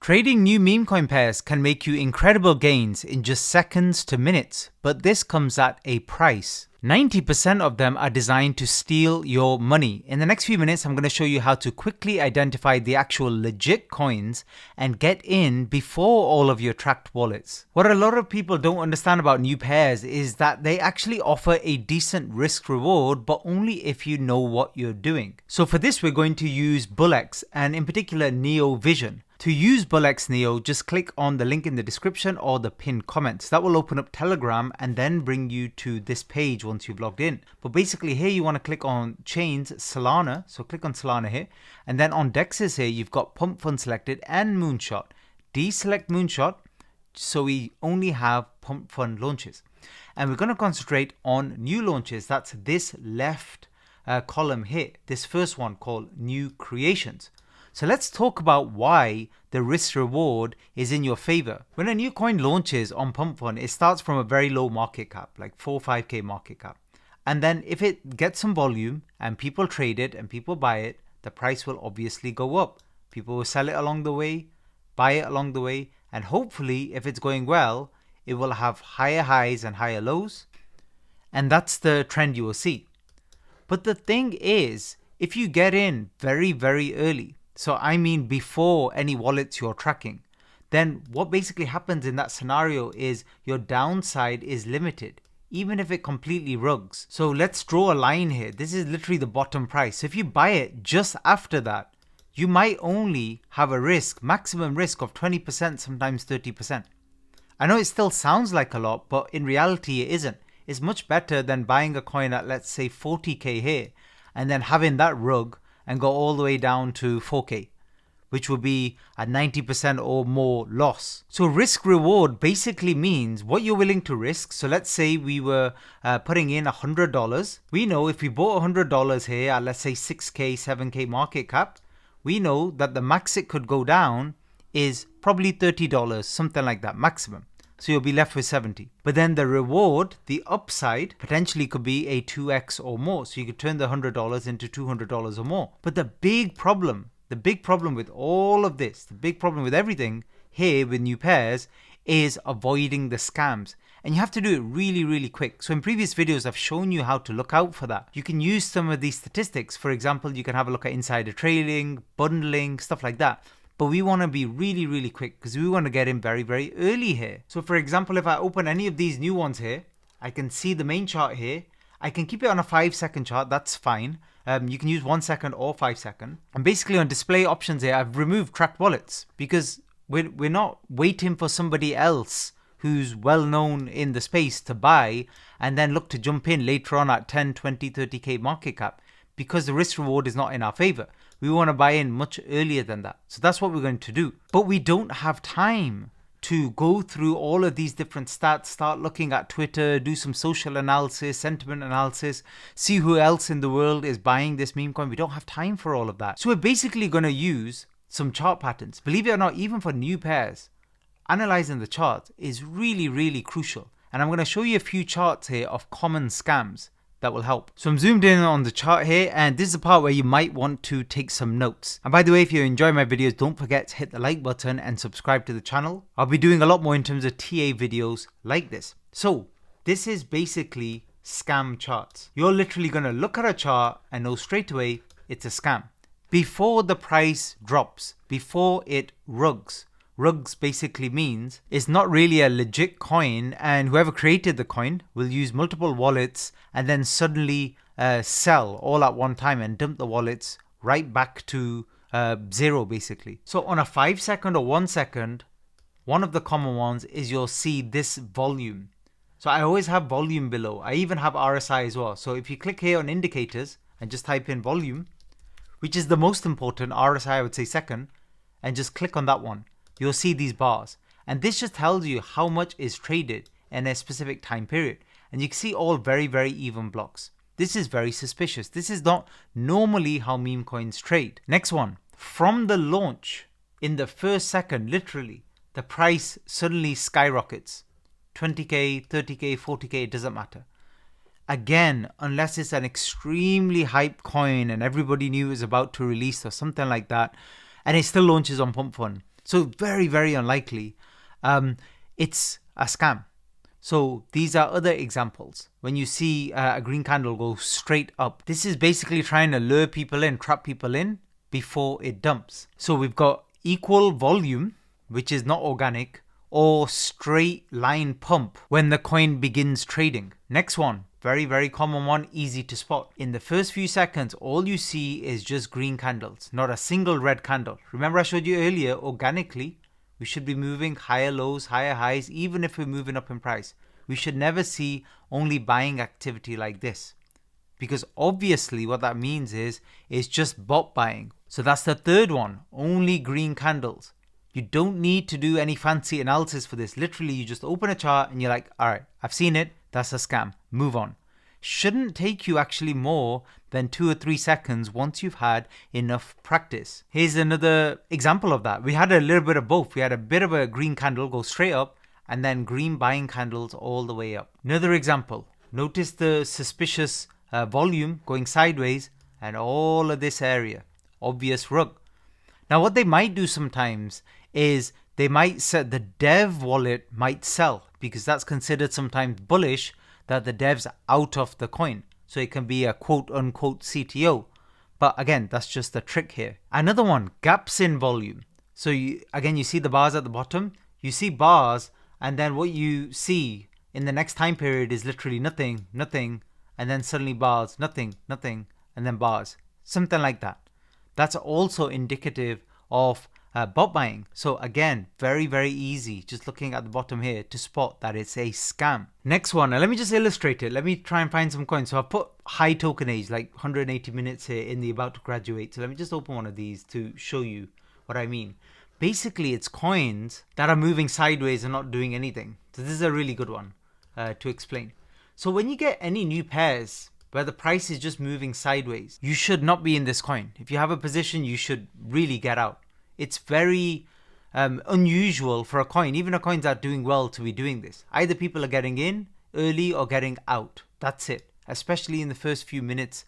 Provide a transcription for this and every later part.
Trading new meme coin pairs can make you incredible gains in just seconds to minutes, but this comes at a price. 90% of them are designed to steal your money. In the next few minutes, I'm going to show you how to quickly identify the actual legit coins and get in before all of your tracked wallets. What a lot of people don't understand about new pairs is that they actually offer a decent risk reward, but only if you know what you're doing. So for this, we're going to use BullX and in particular Neo Vision. To use BullX Neo, just click on the link in the description or the pinned comments. That will open up Telegram and then bring you to this page once you've logged in. But basically here you want to click on chains Solana. So click on Solana here. And then on DEXs here, you've got pump.fun selected and Moonshot. Deselect Moonshot so we only have pump.fun launches. And we're going to concentrate on new launches. That's this left column here. This first one called new creations. So let's talk about why the risk reward is in your favor. When a new coin launches on pump.fun, it starts from a very low market cap, like 4 or 5k market cap. And then if it gets some volume and people trade it and people buy it, the price will obviously go up. People will sell it along the way, buy it along the way, and hopefully if it's going well, it will have higher highs and higher lows. And that's the trend you will see. But the thing is, if you get in very, very early, so I mean before any wallets you're tracking, then what basically happens in that scenario is your downside is limited, even if it completely rugs. So let's draw a line here. This is literally the bottom price. So if you buy it just after that, you might only have a maximum risk of 20%, sometimes 30%. I know it still sounds like a lot, but in reality it isn't. It's much better than buying a coin at, let's say, 40k here and then having that rug and go all the way down to 4k, which would be a 90% or more loss. So risk reward basically means what you're willing to risk. So let's say we were putting in $100. We know if we bought $100 here at, let's say, 6k, 7k market cap, we know that the max it could go down is probably $30, something like that, maximum. So you'll be left with 70. But then the reward, the upside, potentially could be a 2x or more. So you could turn the $100 into $200 or more. But the big problem with all of this, the big problem with everything here with new pairs is avoiding the scams. And you have to do it really, really quick. So in previous videos, I've shown you how to look out for that. You can use some of these statistics. For example, you can have a look at insider trading, bundling, stuff like that. But we want to be really, really quick because we want to get in very, very early here. So for example, if I open any of these new ones here, I can see the main chart here. I can keep it on a 5-second chart. That's fine. You can use 1 second or 5 second. And basically on display options here, I've removed tracked wallets because we're not waiting for somebody else who's well known in the space to buy and then look to jump in later on at 10, 20, 30k market cap because the risk reward is not in our favor. We want to buy in much earlier than that. So that's what we're going to do. But we don't have time to go through all of these different stats, start looking at Twitter, do some social analysis, sentiment analysis, see who else in the world is buying this meme coin. We don't have time for all of that. So we're basically going to use some chart patterns. Believe it or not, even for new pairs, analyzing the chart is really, really crucial. And I'm going to show you a few charts here of common scams that will help. So I'm zoomed in on the chart here, and this is the part where you might want to take some notes. And by the way, if you enjoy my videos, don't forget to hit the like button and subscribe to the channel. I'll be doing a lot more in terms of TA videos like this. So this is basically scam charts. You're literally going to look at a chart and know straight away it's a scam. Before the price drops, before it rugs. Rugs basically means it's not really a legit coin, and whoever created the coin will use multiple wallets and then suddenly sell all at one time and dump the wallets right back to zero basically. So on a 5-second or 1 second, one of the common ones is you'll see this volume. So I always have volume below. I even have RSI as well. So if you click here on indicators and just type in volume, which is the most important, RSI I would say second, and just click on that one, you'll see these bars. And this just tells you how much is traded in a specific time period. And you can see all very, very even blocks. This is very suspicious. This is not normally how meme coins trade. Next one, from the launch, in the first second, literally, the price suddenly skyrockets. 20k, 30k, 40k, it doesn't matter. Again, unless it's an extremely hyped coin and everybody knew it was about to release or something like that, and it still launches on pump.fun. So very, very unlikely. It's a scam. So these are other examples. When you see a green candle go straight up, this is basically trying to lure people in, trap people in before it dumps. So we've got equal volume, which is not organic, or straight line pump when the coin begins trading. Next one, very, very common one, easy to spot. In the first few seconds, all you see is just green candles, not a single red candle. Remember I showed you earlier, organically, we should be moving higher lows, higher highs, even if we're moving up in price. We should never see only buying activity like this. Because obviously what that means is it's just bot buying. So that's the third one, only green candles. You don't need to do any fancy analysis for this. Literally, you just open a chart and you're like, all right, I've seen it. That's a scam. Move on. Shouldn't take you actually more than 2 or 3 seconds once you've had enough practice. Here's another example of that. We had a little bit of both. We had a bit of a green candle go straight up and then green buying candles all the way up. Another example. Notice the suspicious volume going sideways and all of this area. Obvious rug. Now what they might do sometimes is they might set the dev wallet might sell because that's considered sometimes bullish that the dev's out of the coin. So it can be a quote unquote CTO. But again, that's just a trick here. Another one, gaps in volume. So you see the bars at the bottom. You see bars and then what you see in the next time period is literally nothing, nothing, and then suddenly bars, nothing, nothing, and then bars. Something like that. That's also indicative of bot buying. So again, very, very easy, just looking at the bottom here to spot that it's a scam. Next one, now let me just illustrate it. Let me try and find some coins. So I've put high token age, like 180 minutes here in the about to graduate. So let me just open one of these to show you what I mean. Basically, it's coins that are moving sideways and not doing anything. So this is a really good one to explain. So when you get any new pairs where the price is just moving sideways, you should not be in this coin. If you have a position, you should really get out. It's very unusual for a coin, even a coins that are doing well, to be doing this. Either people are getting in early or getting out. That's it. Especially in the first few minutes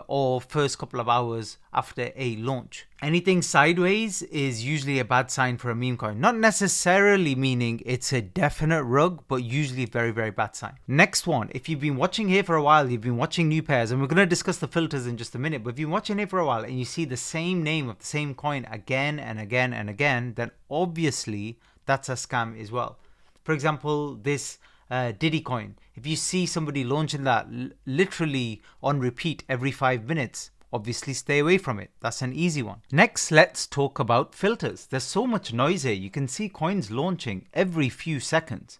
or first couple of hours after a launch. Anything sideways is usually a bad sign for a meme coin. Not necessarily meaning it's a definite rug, but usually a very, very bad sign. Next one, if you've been watching here for a while, you've been watching new pairs, and we're going to discuss the filters in just a minute, but if you've been watching here for a while and you see the same name of the same coin again and again and again, then obviously that's a scam as well. For example, this Diddy coin. If you see somebody launching that literally on repeat every 5 minutes, obviously stay away from it. That's an easy one. Next, let's talk about filters. There's so much noise here. You can see coins launching every few seconds.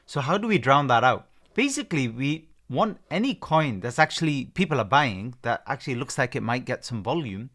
So how do we drown that out? Basically, we want any coin that's actually people are buying that actually looks like it might get some volume.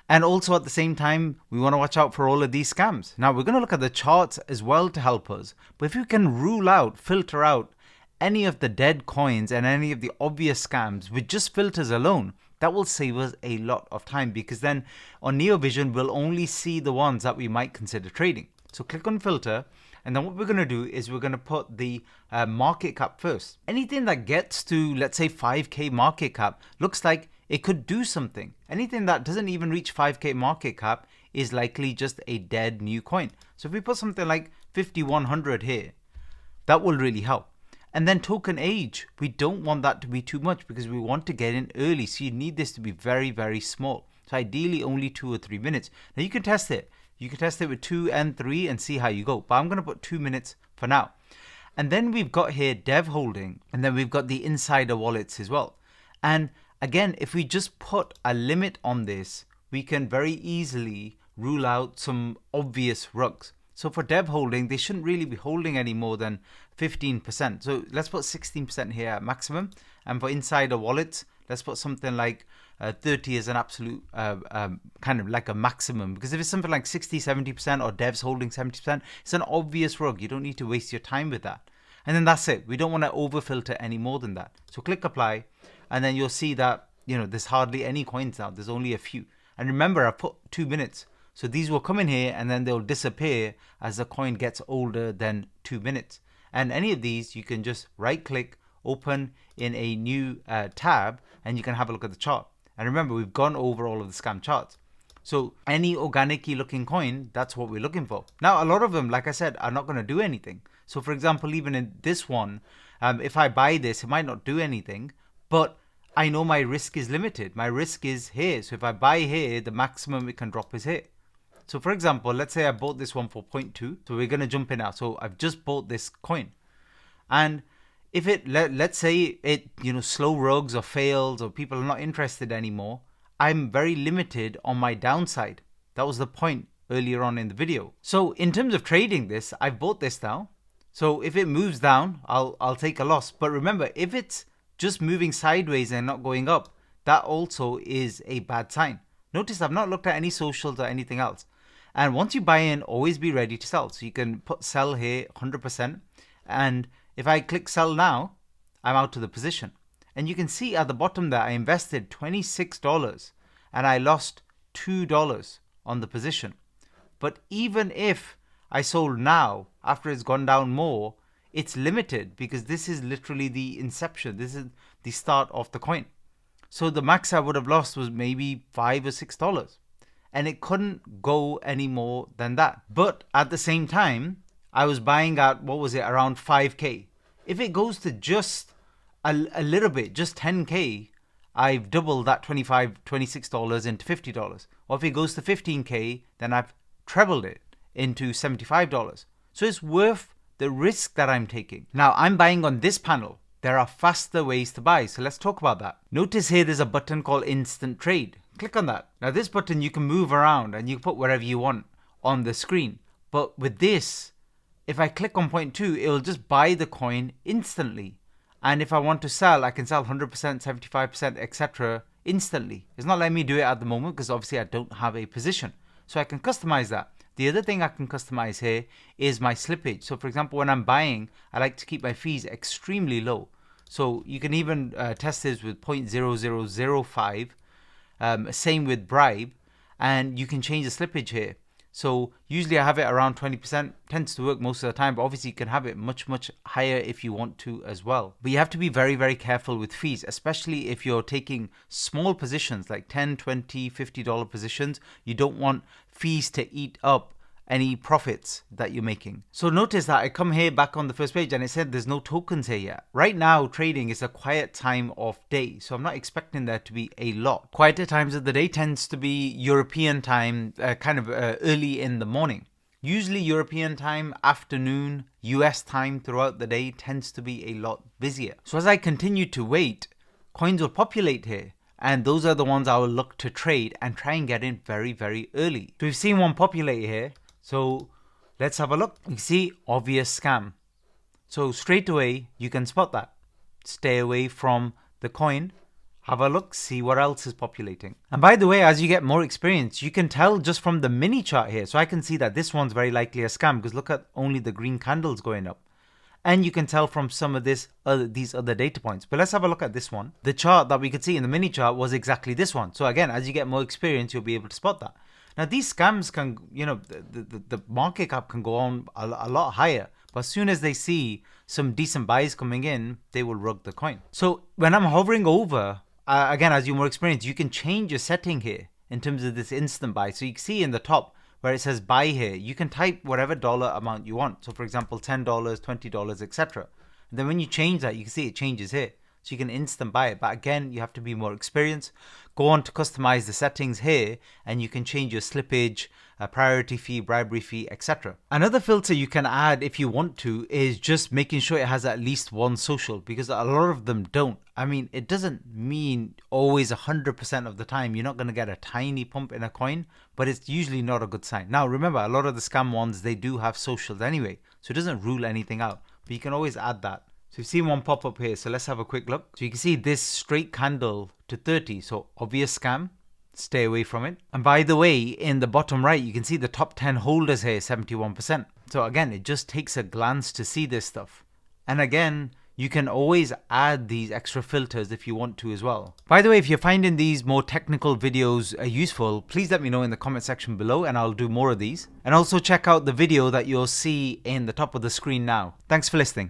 And also at the same time, we want to watch out for all of these scams. Now we're going to look at the charts as well to help us. But if you can rule out, filter out any of the dead coins and any of the obvious scams with just filters alone, that will save us a lot of time, because then on NeoVision, we'll only see the ones that we might consider trading. So click on filter. And then what we're going to do is we're going to put the market cap first. Anything that gets to, let's say, 5K market cap looks like it could do something. Anything that doesn't even reach 5K market cap is likely just a dead new coin. So if we put something like 5100 here, that will really help. And then token age, we don't want that to be too much because we want to get in early. So you need this to be very, very small. So ideally only 2 or 3 minutes. Now you can test it. You can test it with 2 and 3 and see how you go. But I'm going to put 2 minutes for now. And then we've got here dev holding, and then we've got the insider wallets as well. And again, if we just put a limit on this, we can very easily rule out some obvious rugs. So for dev holding, they shouldn't really be holding any more than 15%. So let's put 16% here at maximum. And for insider wallets, let's put something like 30 as an absolute kind of like a maximum. Because if it's something like 60, 70% or devs holding 70%, it's an obvious rug. You don't need to waste your time with that. And then that's it. We don't want to over filter any more than that. So click apply. And then you'll see that, there's hardly any coins now. There's only a few. And remember, I put 2 minutes. So these will come in here and then they'll disappear as the coin gets older than 2 minutes. And any of these, you can just right click, open in a new tab, and you can have a look at the chart. And remember, we've gone over all of the scam charts. So any organic-y looking coin, that's what we're looking for. Now, a lot of them, like I said, are not going to do anything. So for example, even in this one, if I buy this, it might not do anything, but I know my risk is limited. My risk is here. So if I buy here, the maximum it can drop is here. So for example, let's say I bought this one for 0.2. So we're going to jump in now. So I've just bought this coin. And if it, let's say it, slow rogues or fails or people are not interested anymore, I'm very limited on my downside. That was the point earlier on in the video. So in terms of trading this, I've bought this now. So if it moves down, I'll take a loss. But remember, if it's just moving sideways and not going up, that also is a bad sign. Notice I've not looked at any socials or anything else. And once you buy in, always be ready to sell. So you can put sell here 100%. And if I click sell now, I'm out of the position. And you can see at the bottom there, I invested $26 and I lost $2 on the position. But even if I sold now, after it's gone down more, it's limited because this is literally the inception. This is the start of the coin. So the max I would have lost was maybe $5 or $6. And it couldn't go any more than that. But at the same time, I was buying at, what was it, around 5K. If it goes to just a little bit, just 10K, I've doubled that $26 into $50. Or if it goes to 15K, then I've trebled it into $75. So it's worth the risk that I'm taking. Now I'm buying on this panel. There are faster ways to buy. So let's talk about that. Notice here there's a button called Instant Trade. Click on that. Now this button you can move around and you can put wherever you want on the screen. But with this, if I click on 0.2, it will just buy the coin instantly. And if I want to sell, I can sell 100%, 75%, etc. instantly. It's not letting me do it at the moment because obviously I don't have a position. So I can customize that. The other thing I can customize here is my slippage. So for example, when I'm buying, I like to keep my fees extremely low. So you can even test this with 0.0005. Same with bribe. And you can change the slippage here. So usually I have it around 20%, tends to work most of the time, but obviously you can have it much, much higher if you want to as well. But you have to be very, very careful with fees, especially if you're taking small positions like $10, $20, $50 positions. You don't want fees to eat up any profits that you're making. So notice that I come here back on the first page and it said there's no tokens here yet. Right now, trading is a quiet time of day. So I'm not expecting there to be a lot. Quieter times of the day tends to be European time, early in the morning. Usually European time, afternoon, US time throughout the day tends to be a lot busier. So as I continue to wait, coins will populate here. And those are the ones I will look to trade and try and get in very, very early. So we've seen one populate here. So let's have a look. You see, obvious scam. So straight away, you can spot that. Stay away from the coin. Have a look, see what else is populating. And by the way, as you get more experience, you can tell just from the mini chart here. So I can see that this one's very likely a scam because look at only the green candles going up. And you can tell from some of these other data points. But let's have a look at this one. The chart that we could see in the mini chart was exactly this one. So again, as you get more experience, you'll be able to spot that. Now these scams can, the market cap can go on a lot higher. But as soon as they see some decent buys coming in, they will rug the coin. So when I'm hovering over, again, as you're more experienced, you can change your setting here in terms of this instant buy. So you can see in the top where it says buy here, you can type whatever dollar amount you want. So for example, $10, $20, etc. And then when you change that, you can see it changes here. So you can instant buy it. But again, you have to be more experienced. Go on to customize the settings here and you can change your slippage, priority fee, bribery fee, etc. Another filter you can add if you want to is just making sure it has at least one social because a lot of them don't. I mean, it doesn't mean always 100% of the time you're not going to get a tiny pump in a coin, but it's usually not a good sign. Now, remember, a lot of the scam ones, they do have socials anyway, so it doesn't rule anything out, but you can always add that. So you've seen one pop up here, so let's have a quick look. So you can see this straight candle to 30, so obvious scam, stay away from it. And by the way, in the bottom right, you can see the top 10 holders here, 71%. So again, it just takes a glance to see this stuff. And again, you can always add these extra filters if you want to as well. By the way, if you're finding these more technical videos useful, please let me know in the comment section below and I'll do more of these. And also check out the video that you'll see in the top of the screen now. Thanks for listening.